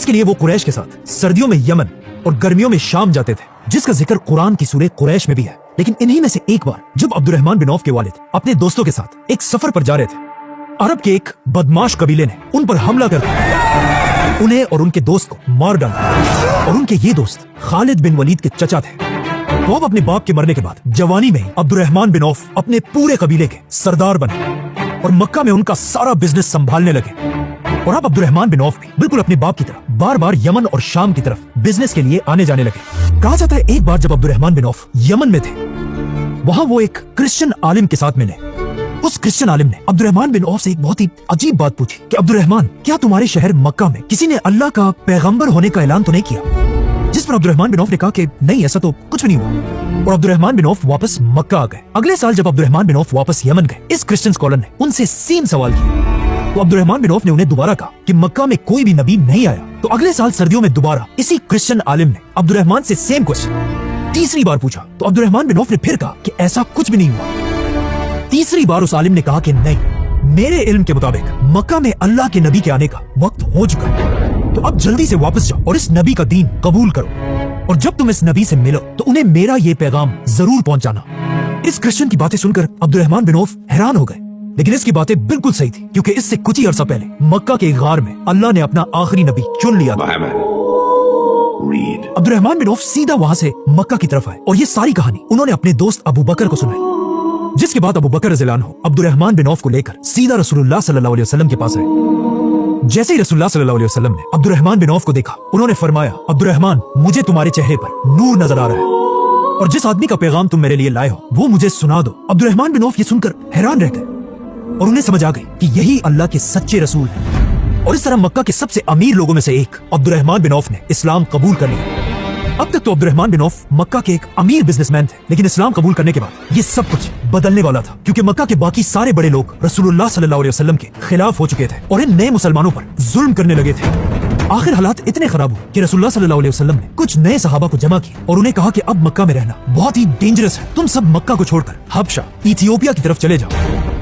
जिसके लिए वो कुरैश के साथ सर्दियों में यमन और गर्मियों में शाम जाते थे, जिसका जिक्र कुरान की सूरह कुरैश में भी है। लेकिन इन्हीं में से एक बार जब अब्दुर्रहमान बिन औफ के वालिद अपने दोस्तों के साथ एक सफर पर जा रहे थे, अरब के एक बदमाश कबीले ने उन पर हमला कर उन्हें और उनके दोस्त को मार डाला। और उनके ये दोस्त खालिद बिन वलीद के चचा थे। तो अब अपने बाप के मरने के बाद जवानी में ही अब्दुर्रहमान बिन औफ अपने पूरे कबीले के सरदार बने और मक्का में उनका सारा बिजनेस संभालने लगे। और अब अब्दुर्रहमान बिन औफ भी बिल्कुल अपने बाप की तरह बार बार यमन और शाम की तरफ बिजनेस के लिए आने जाने लगे। कहा जाता है एक बार जब अब्दुर्रहमान बिन औफ यमन में थे, वहां वो एक क्रिश्चियन आलिम के साथ मिले। उस क्रिश्चियन आलिम ने अब्दुर्रहमान बिन औफ से एक बहुत ही अजीब बात पूछी कि अब्दुर्रहमान, क्या तुम्हारे शहर मक्का में किसी ने अल्लाह का पैगंबर होने का ऐलान तो नहीं किया? जिस पर अब्दुर्रहमान बिन औफ ने कहा कि नहीं, ऐसा तो कुछ भी नहीं हुआ। और अब्दुर्रहमान बिन औफ वापस मक्का आ गए। अगले साल जब अब्दुर्रहमान बिन औफ वापस यमन गए, इस क्रिश्चियन स्कॉलर ने उनसे सेम सवाल किया। तो अब्दुर्रहमान बिन औफ ने उन्हें दोबारा कहा कि मक्का में कोई भी नबी नहीं आया। तो अगले साल सर्दियों में दोबारा इसी क्रिश्चियन आलिम ने अब्दुर्रहमान से सेम क्वेश्चन तीसरी बार पूछा। तो अब्दुर्रहमान बिन औफ ने फिर कहा कि ऐसा कुछ भी नहीं हुआ। तीसरी बार उस आलिम ने कहा कि नहीं, मेरे इल्म के मुताबिक मक्का में अल्लाह के नबी के आने का वक्त हो चुका है, तो अब जल्दी से वापस जाओ और इस नबी का दीन कबूल करो। और जब तुम इस नबी से मिलो तो उन्हें मेरा ये पैगाम जरूर पहुंचाना। इस क्रिश्चियन की बातें सुनकर अब्दुर्रहमान बिन औफ हैरान हो गए। लेकिन इसकी बातें बिल्कुल सही थी, क्योंकि इससे कुछ ही अरसा पहले मक्का के गार में अल्लाह ने अपना आखिरी नबी चुन लिया था। अब्दुर्रहमान बिन औफ सीधा वहां से मक्का की तरफ आए और ये सारी कहानी उन्होंने अपने दोस्त अबू बकर को सुनाई। जिसके बाद अबू बकर रज़ियल्लाहु अन्हु अब्दुर्रहमान बिन औफ को लेकर सीधा रसूलुल्लाह सल्लल्लाहु अलैहि वसल्लम के पास आए। जैसे ही रसूलुल्लाह सल्लल्लाहु अलैहि वसल्लम ने अब्दुर्रहमान बिन औफ को देखा, उन्होंने फरमाया, अब्दुर्रहमान, मुझे तुम्हारे चेहरे पर नूर नजर आ रहा है और जिस आदमी का पैगाम तुम मेरे लिए लाए हो वो मुझे सुना दो। अब्दुर्रहमान बिन औफ ये सुनकर हैरान रह गए और उन्हें समझ आ गई कि यही अल्लाह के सच्चे रसूल हैं। और इस तरह मक्का के सबसे अमीर लोगों में से एक अब्दुर्रहमान बिन औफ ने इस्लाम कबूल कर लिया। अब तक तो अब्दुर्रहमान बिन औफ मक्का के एक अमीर बिजनेसमैन थे, लेकिन इस्लाम कबूल करने के बाद ये सब कुछ बदलने वाला था, क्योंकि मक्का के बाकी सारे बड़े लोग रसूलुल्लाह सल्लल्लाहु अलैहि वसल्लम के खिलाफ हो चुके थे और इन नए मुसलमानों पर जुल्म करने लगे थे। आखिर हालात इतने खराब हुए कि रसूलुल्लाह सल्लल्लाहु अलैहि वसल्लम ने कुछ नए सहाबा को जमा किया और उन्हें कहा कि अब मक्का में रहना बहुत ही डेंजरस है, तुम सब मक्का को छोड़कर हबशा, इथियोपिया की तरफ चले जाओ।